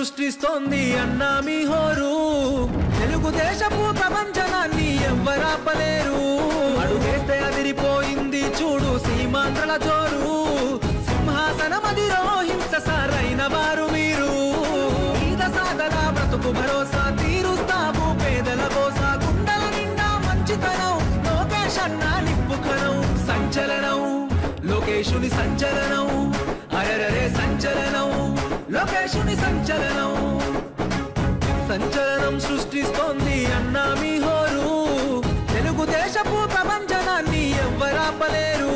సృష్టిస్తోంది అన్నా మీ హోరు తెలుగుదేశపు ప్రపంచనాన్ని ఎవ్వరాపలేరు అడుగేస్తే అదిరిపోయింది చూడు సీమాంధ్రల జోరు సింహాసనమధిరోహించ సారైన వారు మీరు ఈద సాగల బ్రతుకు భరోసా తీరుస్తాము పేదల కోసా గుండెల నిండా మంచితనం లోకేష్ అన్నా నిప్పుకనం సంచలనం లోకేశుని సంచలనం అరరే సంచలనం లోకేశుని సంచలనం సంచలనం సృష్టిస్తోంది అన్నా మీ హోరు తెలుగుదేశపు ప్రపంచనాన్ని ఎవ్వరాపలేరు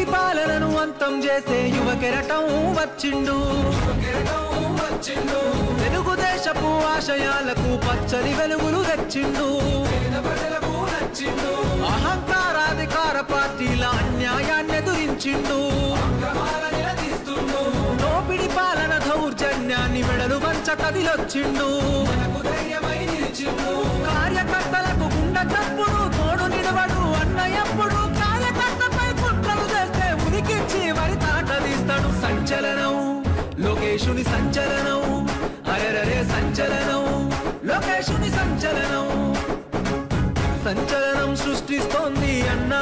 పాలనను అంతం చేసే యువ కెరటం వచ్చిండు తెలుగుదేశపు ఆశయాలకు పచ్చని వెలుగులు తెచ్చిండు అహంకారాధికార పార్టీల అన్యాయాన్ని ఎదురించిండు దోపిడి పాలన దౌర్జన్యాన్ని మెడలు వంచ కదిలొచ్చిండు కార్యకర్తలకు గుండె చప్పుడు తోడు నిలవడు అన్నయ్యప్పుడు కార్యకర్తపై కుట్రలు చేస్తే ఉనికిచ్చి వరి తాట తీస్తాడు సంచలనం లోకేశుని సంచలనం అరరే సంచలనం లోకేశుని సంచలనం సంచలనం సృష్టిస్తోంది అన్నా